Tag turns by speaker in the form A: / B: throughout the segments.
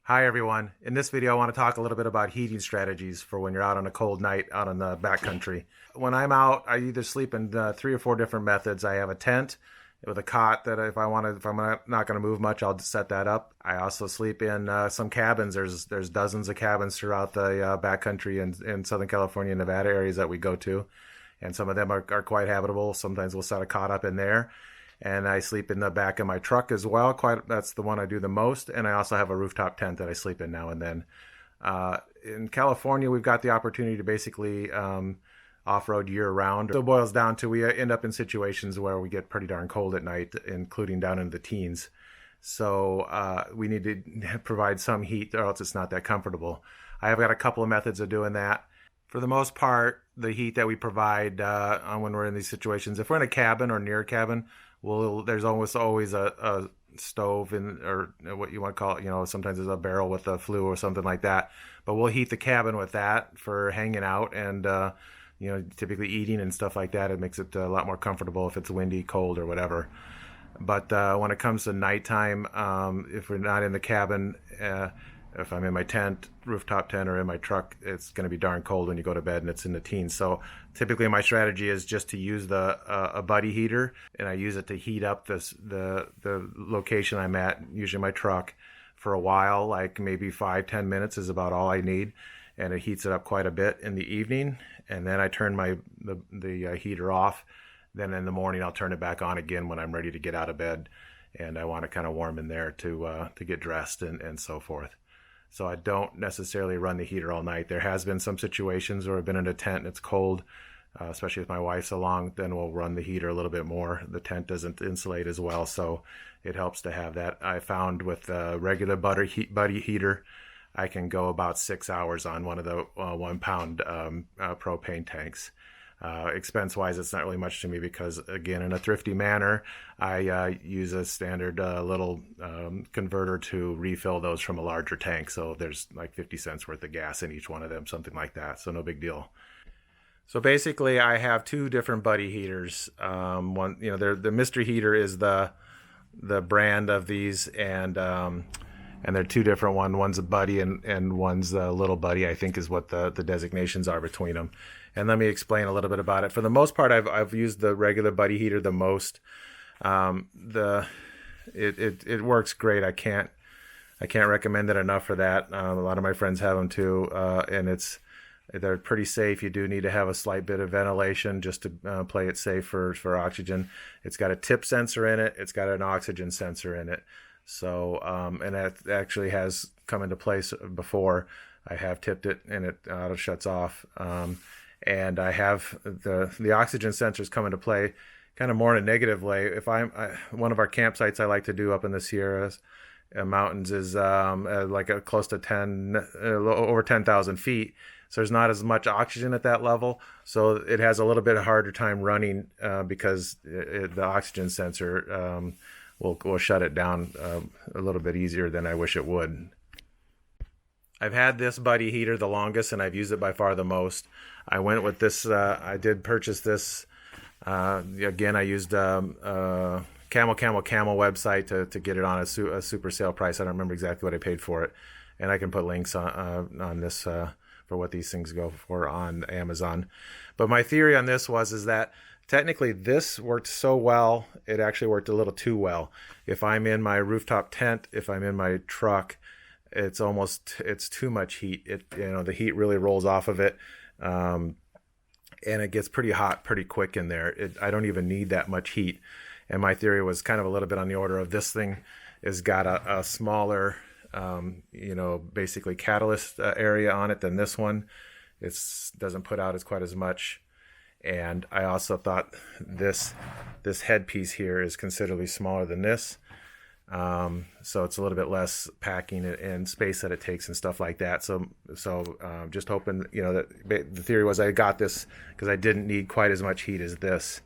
A: Hi everyone. In this video, I want to talk a little bit about heating strategies for when you're out on a cold night out in the backcountry. When I'm out, I either sleep in 3 or 4 different methods. I have a tent with a cot that if I'm not going to move much, I'll just set that up. I also sleep in some cabins. There's dozens of cabins throughout the backcountry in Southern California and Nevada areas that we go to, and some of them are quite habitable. Sometimes we'll set a cot up in there. And I sleep in the back of my truck as well. That's the one I do the most. And I also have a rooftop tent that I sleep in now and then. In California, we've got the opportunity to basically off-road year-round. So it boils down to we end up in situations where we get pretty darn cold at night, including down into the teens. So we need to provide some heat, or else it's not that comfortable. I have got a couple of methods of doing that. For the most part, the heat that we provide when we're in these situations, if we're in a cabin or near a cabin, there's almost always a stove or what you want to call it. Sometimes there's a barrel with a flue or something like that. But we'll heat the cabin with that for hanging out and, typically eating and stuff like that. It makes it a lot more comfortable if it's windy, cold, or whatever. But when it comes to nighttime, if we're not in the cabin, if I'm in my tent, rooftop tent, or in my truck, it's going to be darn cold when you go to bed and it's in the teens. So typically my strategy is just to use a buddy heater, and I use it to heat up the location I'm at, usually my truck, for a while, like maybe 5-10 minutes is about all I need. And it heats it up quite a bit in the evening. And then I turn the heater off. Then in the morning, I'll turn it back on again when I'm ready to get out of bed. And I want to kind of warm in there to get dressed and so forth. So I don't necessarily run the heater all night. There has been some situations where I've been in a tent and it's cold, especially if my wife's along, then we'll run the heater a little bit more. The tent doesn't insulate as well, so it helps to have that. I found with a regular buddy heater, I can go about 6 hours on one of the 1-pound propane tanks. Expense-wise, it's not really much to me because, again, in a thrifty manner, I use a standard little converter to refill those from a larger tank. So there's like 50 cents worth of gas in each one of them, something like that. So no big deal. So basically, I have 2 different buddy heaters. One, the mystery heater is the brand of these, and they're 2 different ones. One's a buddy and one's a little buddy, I think is what the designations are between them. And let me explain a little bit about it. For the most part, I've used the regular buddy heater the most. It works great. I can't recommend it enough for that. A lot of my friends have them too, and they're pretty safe. You do need to have a slight bit of ventilation just to play it safe for oxygen. It's got a tip sensor in it. It's got an oxygen sensor in it. So, and that actually has come into place before. I have tipped it and it auto shuts off. And I have the oxygen sensors come into play kind of more in a negative way. If one of our campsites I like to do up in the Sierras mountains is like close to over 10,000 feet. So there's not as much oxygen at that level. So it has a little bit harder time running because the oxygen sensor will shut it down a little bit easier than I wish it would. I've had this buddy heater the longest, and I've used it by far the most. I went with this. I did purchase this. Again, I used Camel website to get it on a super sale price. I don't remember exactly what I paid for it, and I can put links on this for what these things go for on Amazon. But my theory on this is that technically this worked so well, it actually worked a little too well. If I'm in my rooftop tent, if I'm in my truck, it's too much heat. The heat really rolls off of it, and it gets pretty hot pretty quick in there. I don't even need that much heat. And my theory was kind of a little bit on the order of this thing has got a smaller, basically catalyst area on it than this one. It doesn't put out quite as much. And I also thought this headpiece here is considerably smaller than this. So it's a little bit less packing and space that it takes and stuff like that. So just hoping, that the theory was I got this because I didn't need quite as much heat as this.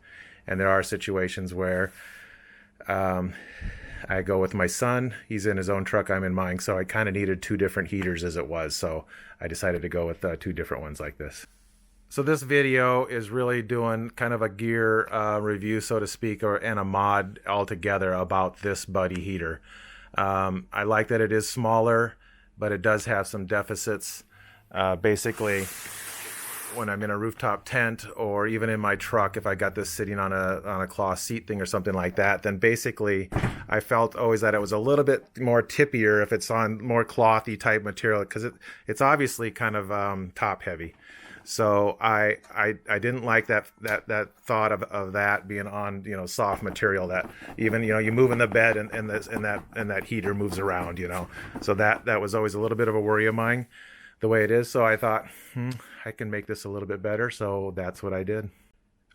A: And there are situations where I go with my son. He's in his own truck. I'm in mine. So I kind of needed 2 different heaters as it was. So I decided to go with 2 different ones like this. So this video is really doing kind of a gear review, so to speak, and a mod altogether about this buddy heater. I like that it is smaller, but it does have some deficits. Basically, when I'm in a rooftop tent or even in my truck, if I got this sitting on a cloth seat thing or something like that, then basically I felt always that it was a little bit more tippier if it's on more clothy type material, because it's obviously kind of top heavy. So I didn't like that thought of that being on, you know, soft material that even, you know, you move in the bed and that heater moves around, you know. So that was always a little bit of a worry of mine, the way it is. So I thought, I can make this a little bit better. So that's what I did.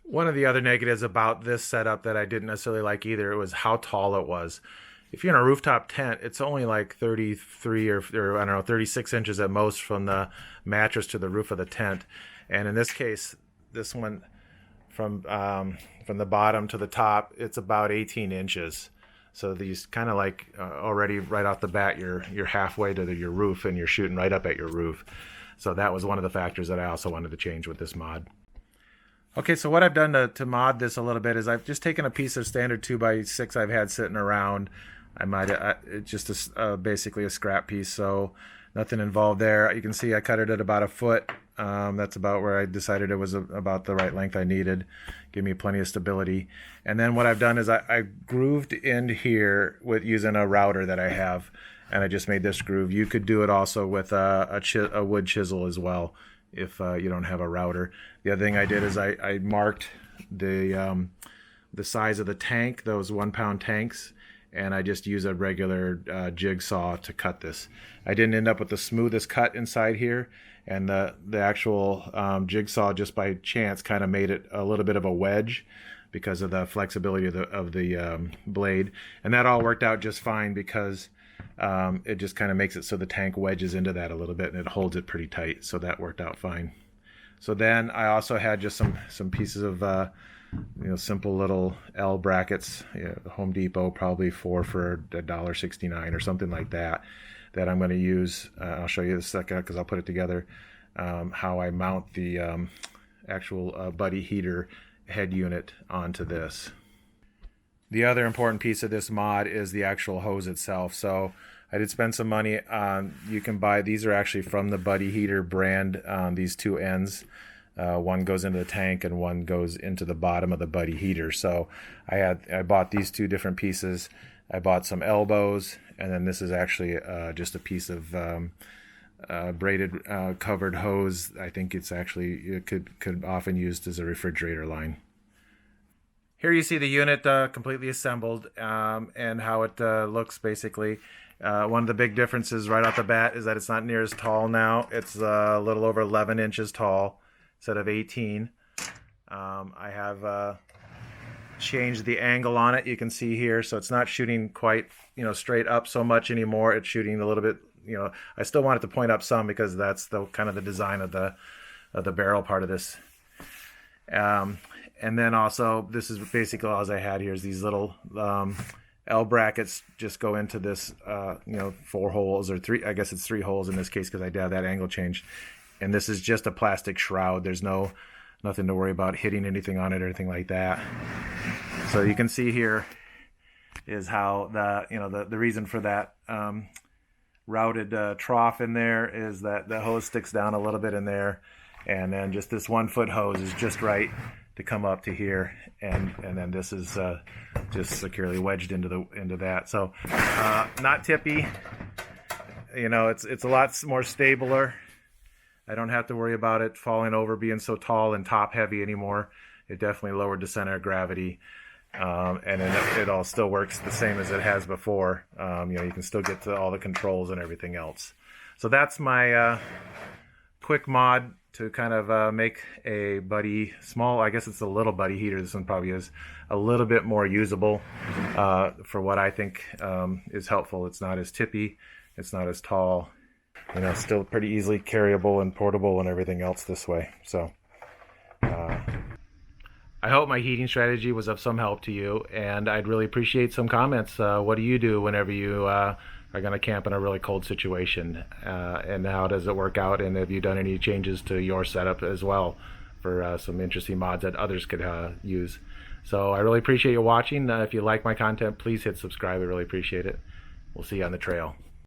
A: One of the other negatives about this setup that I didn't necessarily like either, it was how tall it was. If you're in a rooftop tent, it's only like 33 or I don't know, 36 inches at most from the mattress to the roof of the tent. And in this case, this one from the bottom to the top, it's about 18 inches. So these kind of like already right off the bat, you're halfway to your roof and you're shooting right up at your roof. So that was one of the factors that I also wanted to change with this mod. Okay, so what I've done to mod this a little bit is I've just taken a piece of standard 2x6 I've had sitting around. It's just basically a scrap piece, so nothing involved there. You can see I cut it at about a foot. That's about where I decided it was about the right length I needed. Give me plenty of stability. And then what I've done is I grooved in here with using a router that I have, and I just made this groove. You could do it also with a wood chisel as well if you don't have a router. The other thing I did is I marked the size of the tank, those 1 pound tanks, and I just use a regular jigsaw to cut this. I didn't end up with the smoothest cut inside here, and the actual jigsaw just by chance kind of made it a little bit of a wedge because of the flexibility of the blade, and that all worked out just fine because it just kind of makes it so the tank wedges into that a little bit and it holds it pretty tight, so that worked out fine. So then I also had just some pieces of simple little L brackets, Home Depot, probably 4 for $1.69 or something like that I'm going to use. I'll show you in a second because I'll put it together, how I mount the actual buddy heater head unit onto this. The other important piece of this mod is the actual hose itself. So I did spend some money on, you can buy, these are actually from the Buddy Heater brand, these two ends. One goes into the tank and one goes into the bottom of the Buddy Heater. So I bought these two different pieces. I bought some elbows, and then this is actually just a piece of braided covered hose. I think it could often used as a refrigerator line. Here you see the unit completely assembled and how it looks basically. One of the big differences right off the bat is that it's not near as tall now. It's a little over 11 inches tall instead of 18. I have changed the angle on it. You can see here, so it's not shooting quite straight up so much anymore. It's shooting a little bit. I still want it to point up some because that's the kind of the design of the barrel part of this. And then also, this is basically all I had here is these little L brackets just go into this, 4 holes or 3. I guess it's 3 holes in this case because I did have that angle changed. And this is just a plastic shroud. There's nothing to worry about hitting anything on it or anything like that. So you can see here is how the reason for that routed trough in there is that the hose sticks down a little bit in there, and then just this 1 foot hose is just right to come up to here, and then this is just securely wedged into that. So not tippy, it's a lot more stabler. I don't have to worry about it falling over, being so tall and top heavy anymore. It definitely lowered the center of gravity, and then it all still works the same as it has before. You can still get to all the controls and everything else. So that's my quick mod to kind of make a buddy small. I guess it's a little buddy heater. This one probably is a little bit more usable for what I think is helpful. It's not as tippy. It's not as tall. Still pretty easily carryable and portable and everything else this way. So I hope my heating strategy was of some help to you, and I'd really appreciate some comments. What do you do whenever you are going to camp in a really cold situation, and how does it work out, and have you done any changes to your setup as well for some interesting mods that others could use? So I really appreciate you watching. If you like my content, please hit subscribe. I really appreciate it. We'll see you on the trail.